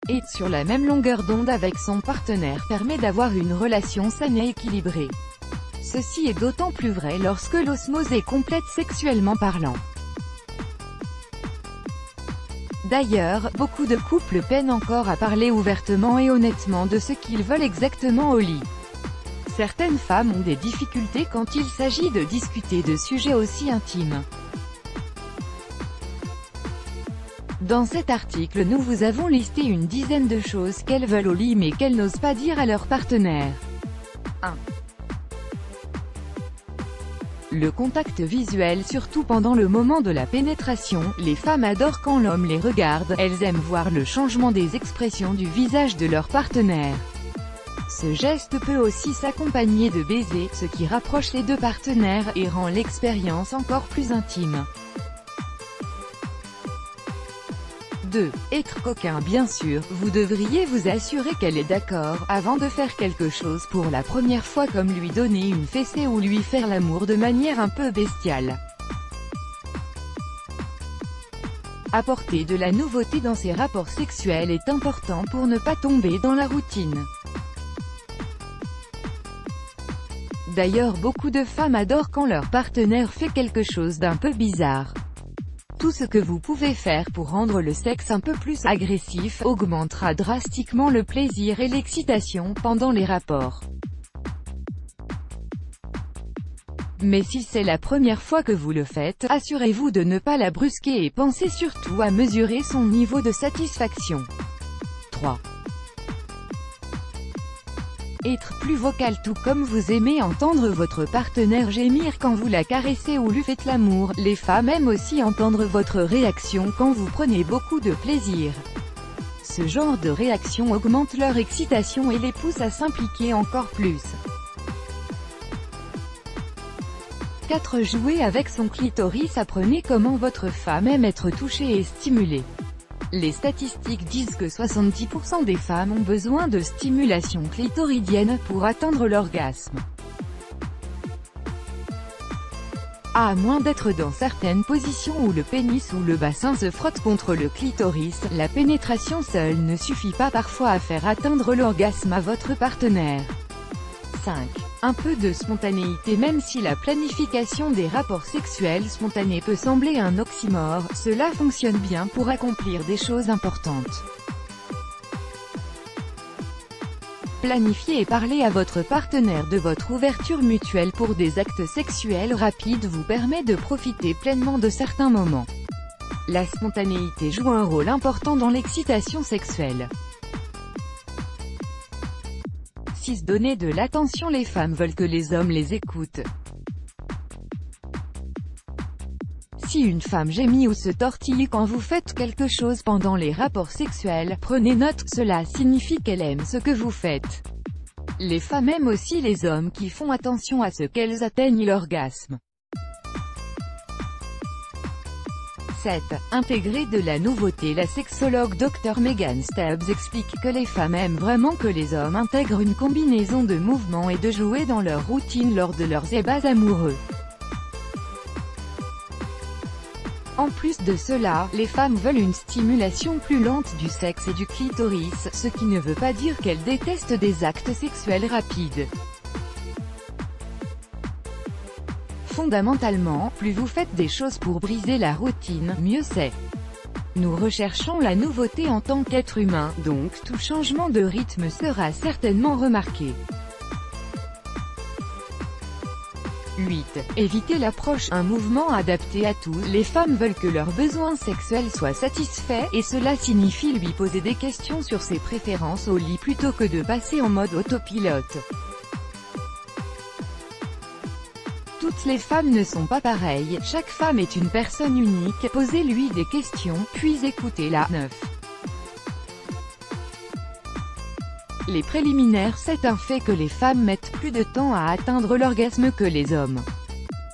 Être sur la même longueur d'onde avec son partenaire permet d'avoir une relation saine et équilibrée. Ceci est d'autant plus vrai lorsque l'osmose est complète sexuellement parlant. D'ailleurs, beaucoup de couples peinent encore à parler ouvertement et honnêtement de ce qu'ils veulent exactement au lit. Certaines femmes ont des difficultés quand il s'agit de discuter de sujets aussi intimes. Dans cet article nous vous avons listé une dizaine de choses qu'elles veulent au lit mais qu'elles n'osent pas dire à leur partenaire. 1. Le contact visuel, surtout pendant le moment de la pénétration. Les femmes adorent quand l'homme les regarde, elles aiment voir le changement des expressions du visage de leur partenaire. Ce geste peut aussi s'accompagner de baisers, ce qui rapproche les deux partenaires, et rend l'expérience encore plus intime. 2. Être coquin. Bien sûr, vous devriez vous assurer qu'elle est d'accord, avant de faire quelque chose pour la première fois comme lui donner une fessée ou lui faire l'amour de manière un peu bestiale. Apporter de la nouveauté dans ses rapports sexuels est important pour ne pas tomber dans la routine. D'ailleurs beaucoup de femmes adorent quand leur partenaire fait quelque chose d'un peu bizarre. Tout ce que vous pouvez faire pour rendre le sexe un peu plus agressif augmentera drastiquement le plaisir et l'excitation pendant les rapports. Mais si c'est la première fois que vous le faites, assurez-vous de ne pas la brusquer et pensez surtout à mesurer son niveau de satisfaction. 3. Être plus vocal. Tout comme vous aimez entendre votre partenaire gémir quand vous la caressez ou lui faites l'amour, les femmes aiment aussi entendre votre réaction quand vous prenez beaucoup de plaisir. Ce genre de réaction augmente leur excitation et les pousse à s'impliquer encore plus. 4. Jouer avec son clitoris. Apprenez comment votre femme aime être touchée et stimulée. Les statistiques disent que 70% des femmes ont besoin de stimulation clitoridienne pour atteindre l'orgasme. À moins d'être dans certaines positions où le pénis ou le bassin se frotte contre le clitoris, la pénétration seule ne suffit pas parfois à faire atteindre l'orgasme à votre partenaire. 5. Un peu de spontanéité. Même si la planification des rapports sexuels spontanés peut sembler un oxymore, cela fonctionne bien pour accomplir des choses importantes. Planifiez et parlez à votre partenaire de votre ouverture mutuelle pour des actes sexuels rapides vous permet de profiter pleinement de certains moments. La spontanéité joue un rôle important dans l'excitation sexuelle. 6. Donner de l'attention. Les femmes veulent que les hommes les écoutent. Si une femme gémit ou se tortille quand vous faites quelque chose pendant les rapports sexuels, prenez note, cela signifie qu'elle aime ce que vous faites. Les femmes aiment aussi les hommes qui font attention à ce qu'elles atteignent l'orgasme. 7. Intégrer de la nouveauté. La sexologue Dr Megan Stubbs explique que les femmes aiment vraiment que les hommes intègrent une combinaison de mouvements et de jouets dans leur routine lors de leurs ébats amoureux. En plus de cela, les femmes veulent une stimulation plus lente du sexe et du clitoris, ce qui ne veut pas dire qu'elles détestent des actes sexuels rapides. Fondamentalement, plus vous faites des choses pour briser la routine, mieux c'est. Nous recherchons la nouveauté en tant qu'être humain, donc tout changement de rythme sera certainement remarqué. 8. Évitez l'approche, un mouvement adapté à tous. Les femmes veulent que leurs besoins sexuels soient satisfaits, et cela signifie lui poser des questions sur ses préférences au lit plutôt que de passer en mode autopilote. Toutes les femmes ne sont pas pareilles, chaque femme est une personne unique, posez-lui des questions, puis écoutez-la. 9. Les préliminaires. C'est un fait que les femmes mettent plus de temps à atteindre l'orgasme que les hommes.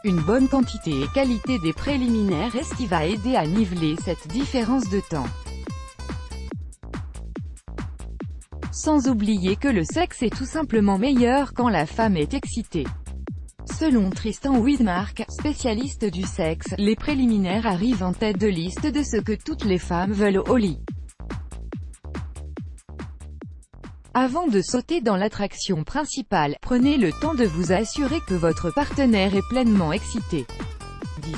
Une bonne quantité et qualité des préliminaires est ce qui va aider à niveler cette différence de temps. Sans oublier que le sexe est tout simplement meilleur quand la femme est excitée. Selon Tristan Widmark, spécialiste du sexe, les préliminaires arrivent en tête de liste de ce que toutes les femmes veulent au lit. Avant de sauter dans l'attraction principale, prenez le temps de vous assurer que votre partenaire est pleinement excité. 10.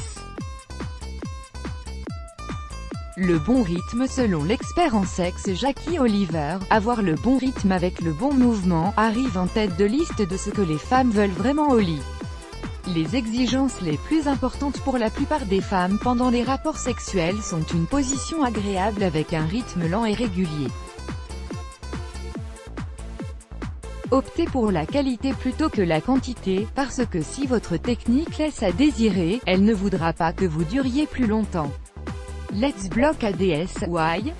Le bon rythme. Selon l'expert en sexe Jackie Oliver, avoir le bon rythme avec le bon mouvement arrive en tête de liste de ce que les femmes veulent vraiment au lit. Les exigences les plus importantes pour la plupart des femmes pendant les rapports sexuels sont une position agréable avec un rythme lent et régulier. Optez pour la qualité plutôt que la quantité, parce que si votre technique laisse à désirer, elle ne voudra pas que vous duriez plus longtemps. Let's block ADS. Why?